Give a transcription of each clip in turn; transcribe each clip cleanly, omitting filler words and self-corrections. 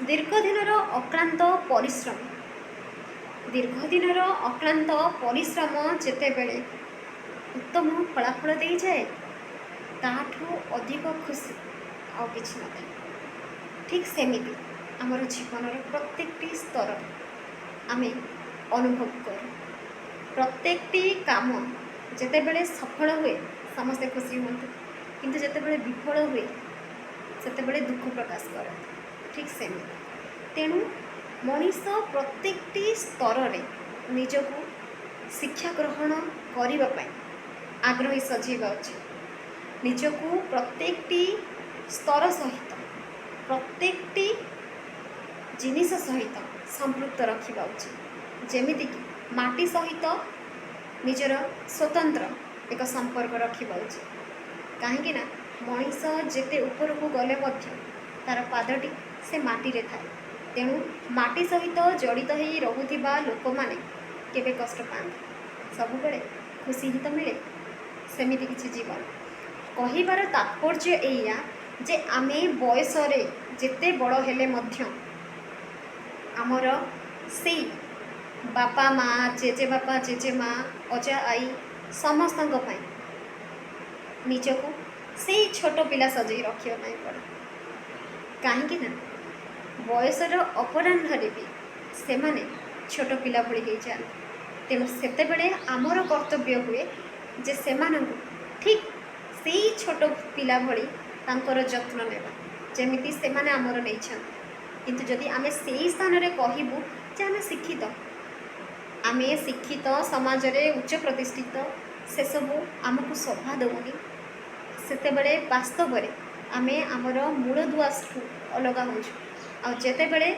ଦୀର୍ଘଦିନର ଅକ୍ଳାନ୍ତ ପରିଶ୍ରମ ଦୀର୍ଘଦିନର ଅକ୍ଳାନ୍ତ ପରିଶ୍ରମ ଯେତେବେଳେ ଉତ୍ତମ ଫଳାଫଳ ଦେଇଯାଏ, ତାଠୁ ଅଧିକ ଖୁସି ଆଉ କିଛି ନଥାଏ। ଠିକ୍ ସେମିତି ଆମର ଜୀବନର ପ୍ରତ୍ୟେକଟି ସ୍ତରରେ ଆମେ ଅନୁଭବ କରୁ। ପ୍ରତ୍ୟେକଟି କାମ ଯେତେବେଳେ ସଫଳ ହୁଏ ସମସ୍ତେ ଖୁସି ହୁଅନ୍ତି, କିନ୍ତୁ ଯେତେବେଳେ ବିଫଳ ହୁଏ ସେତେବେଳେ ଦୁଃଖ ପ୍ରକାଶ କରନ୍ତି। ଠିକ୍ ସେମିତି ତେଣୁ ମଣିଷ ପ୍ରତ୍ୟେକଟି ସ୍ତରରେ ନିଜକୁ ଶିକ୍ଷା ଗ୍ରହଣ କରିବା ପାଇଁ ଆଗ୍ରହୀ ସଜେଇବା ଉଚିତ। ନିଜକୁ ପ୍ରତ୍ୟେକଟି ସ୍ତର ସହିତ ପ୍ରତ୍ୟେକଟି ଜିନିଷ ସହିତ ସମ୍ପୃକ୍ତ ରଖିବା ଉଚିତ। ଯେମିତିକି ମାଟି ସହିତ ନିଜର ସ୍ୱତନ୍ତ୍ର ଏକ ସମ୍ପର୍କ ରଖିବା ଉଚିତ। କାହିଁକି ନା ମଣିଷ ଯେତେ ଉପରକୁ ଗଲେ ମଧ୍ୟ ତା'ର ପାଦଟି ସେ ମାଟିରେ ଥାଏ। ତେଣୁ ମାଟି ସହିତ ଜଡ଼ିତ ହୋଇ ରହୁଥିବା ଲୋକମାନେ କେବେ କଷ୍ଟ ପାଆନ୍ତି, ସବୁବେଳେ ଖୁସି ହିଁ ତ ମିଳେ। ସେମିତି କିଛି ଜୀବନ କହିବାର ତାତ୍ପର୍ଯ୍ୟ ଏଇଆ ଯେ ଆମେ ବୟସରେ ଯେତେ ବଡ଼ ହେଲେ ମଧ୍ୟ ଆମର ସେଇ ବାପା ମା, ଜେଜେବାପା ଜେଜେମା, ଅଜା ଆଈ ସମସ୍ତଙ୍କ ପାଇଁ ନିଜକୁ ସେଇ ଛୋଟ ପିଲା ସଜେଇ ରଖିବା ପାଇଁ ପଡ଼େ। କାହିଁକି ନା ବୟସର ଅପରାହ୍ନରେ ବି ସେମାନେ ଛୋଟ ପିଲା ଭଳି ହେଇଯାଆନ୍ତି। ତେଣୁ ସେତେବେଳେ ଆମର କର୍ତ୍ତବ୍ୟ ହୁଏ ଯେ ସେମାନଙ୍କୁ ଠିକ୍ ସେଇ ଛୋଟ ପିଲା ଭଳି ତାଙ୍କର ଯତ୍ନ ନେବା, ଯେମିତି ସେମାନେ ଆମର ନେଇଛନ୍ତି। କିନ୍ତୁ ଯଦି ଆମେ ସେଇ ସ୍ଥାନରେ କହିବୁ ଯେ ଆମେ ଶିକ୍ଷିତ ସମାଜରେ ଉଚ୍ଚ ପ୍ରତିଷ୍ଠିତ, ସେସବୁ ଆମକୁ ଶୋଭା ଦେଉନି, ସେତେବେଳେ ବାସ୍ତବରେ ଆମେ ଆମର ମୂଳଦୁଆଠୁ ଅଲଗା ହେଉଛୁ। ଆଉ ଯେତେବେଳେ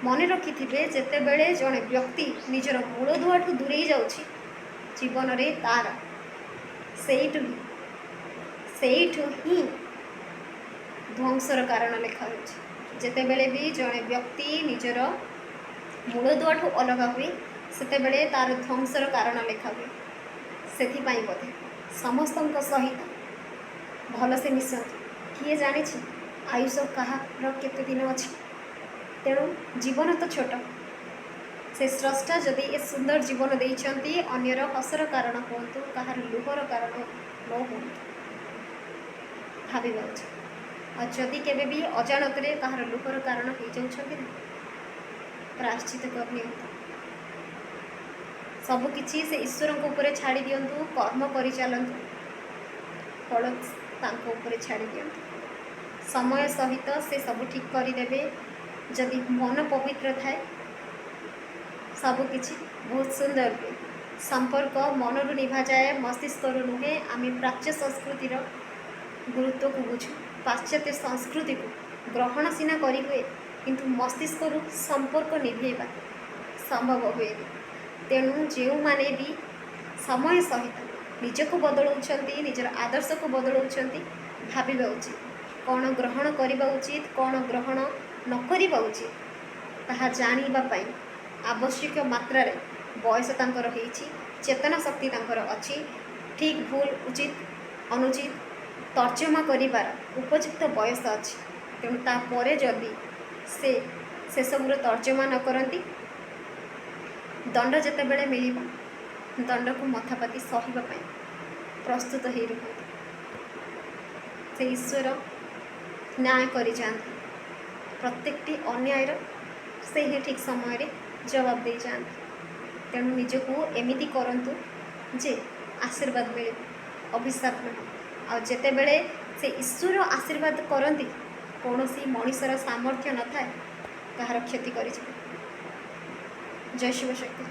ମନେ ରଖିଥିବେ, ଯେତେବେଳେ ଜଣେ ବ୍ୟକ୍ତି ନିଜର ମୂଳଦୁଆଠୁ ଦୂରେଇ ଯାଉଛି ଜୀବନରେ, ତା'ର ସେଇଠୁ ହିଁ ଧ୍ୱଂସର କାରଣ ଲେଖା ହେଉଛି। ଯେତେବେଳେ ବି ଜଣେ ବ୍ୟକ୍ତି ନିଜର ମୂଳଦୁଆଠୁ ଅଲଗା ହୁଏ ସେତେବେଳେ ତା'ର ଧ୍ୱଂସର କାରଣ ଲେଖା ହୁଏ। ସେଥିପାଇଁ ବୋଧେ ସମସ୍ତଙ୍କ ସହିତ ଭଲସେ ମିଶନ୍ତୁ। କିଏ ଜାଣିଛି ଆୟୁଷ କାହାର କେତେ ଦିନ ଅଛି। ତେଣୁ ଜୀବନ ତ ଛୋଟ। ସେ ସ୍ରଷ୍ଟା ଯଦି ଏ ସୁନ୍ଦର ଜୀବନ ଦେଇଛନ୍ତି, ଅନ୍ୟର ହସର କାରଣ ହୁଅନ୍ତୁ, କାହାର ଲୁହର କାରଣ ନ ହୁଅନ୍ତୁ, ଭାବିବା ଉଚିତ। ଆଉ ଯଦି କେବେ ବି ଅଜାଣତରେ କାହାର ଲୁହର କାରଣ ହେଇଯାଉଛନ୍ତି ନା, ପ୍ରାୟଶ୍ଚିତ କରିନିଅନ୍ତୁ। ସବୁକିଛି ସେ ଈଶ୍ୱରଙ୍କ ଉପରେ ଛାଡ଼ି ଦିଅନ୍ତୁ, କର୍ମ କରିଚାଲନ୍ତୁ, ଫଳ ତାଙ୍କ ଉପରେ ଛାଡ଼ି ଦିଅନ୍ତୁ। ସମୟ ସହିତ ସେ ସବୁ ଠିକ୍ କରିଦେବେ। ଯଦି ମନ ପବିତ୍ର ଥାଏ ସବୁକିଛି ବହୁତ ସୁନ୍ଦର ହୁଏ। ସମ୍ପର୍କ ମନରୁ ନିଭାଯାଏ, ମସ୍ତିଷ୍କରୁ ନୁହେଁ। ଆମେ ପ୍ରାଚ୍ୟ ସଂସ୍କୃତିର ଗୁରୁତ୍ୱକୁ ବୁଝୁ। ପାଶ୍ଚାତ୍ୟ ସଂସ୍କୃତିକୁ ଗ୍ରହଣ ସିନା କରିହୁଏ, କିନ୍ତୁ ମସ୍ତିଷ୍କରୁ ସମ୍ପର୍କ ନିଭେଇବା ସମ୍ଭବ ହୁଏନି। ତେଣୁ ଯେଉଁମାନେ ବି ସମୟ ସହିତ ନିଜକୁ ବଦଳାଉଛନ୍ତି, ନିଜର ଆଦର୍ଶକୁ ବଦଳାଉଛନ୍ତି, ଭାବିବା ଉଚିତ କ'ଣ ଗ୍ରହଣ କରିବା ଉଚିତ, କ'ଣ ଗ୍ରହଣ ନ କରିବା ଉଚିତ। ତାହା ଜାଣିବା ପାଇଁ ଆବଶ୍ୟକ ମାତ୍ରାରେ ବୟସ ତାଙ୍କର ହେଇଛି, ଚେତନା ଶକ୍ତି ତାଙ୍କର ଅଛି। ଠିକ୍ ଭୁଲ, ଉଚିତ ଅନୁଚିତ ତର୍ଜମା କରିବାର ଉପଯୁକ୍ତ ବୟସ ଅଛି। ତେଣୁ ତାପରେ ଯଦି ସେ ସେସବୁର ତର୍ଜମା ନ କରନ୍ତି, ଦଣ୍ଡ ଯେତେବେଳେ ମିଳିବ ଦଣ୍ଡକୁ ମଥାପାତି ସହିବା ପାଇଁ ପ୍ରସ୍ତୁତ ହୋଇ ରୁହନ୍ତି। ସେ ଈଶ୍ୱର ନ୍ୟାୟ କରିଯାଆନ୍ତି। ପ୍ରତ୍ୟେକଟି ଅନ୍ୟାୟର ସେ ହିଁ ଠିକ୍ ସମୟରେ ଜବାବ ଦେଇଯାଆନ୍ତି। ତେଣୁ ନିଜକୁ ଏମିତି କରନ୍ତୁ ଯେ ଆଶୀର୍ବାଦ ମିଳିବ, ଅଭିଶାପ ନୁହେଁ। ଆଉ ଯେତେବେଳେ ସେ ଈଶ୍ୱର ଆଶୀର୍ବାଦ କରନ୍ତି, କୌଣସି ମଣିଷର ସାମର୍ଥ୍ୟ ନଥାଏ କାହାର କ୍ଷତି କରିଯିବ। ଜୟ ଶିବ ଶକ୍ତି।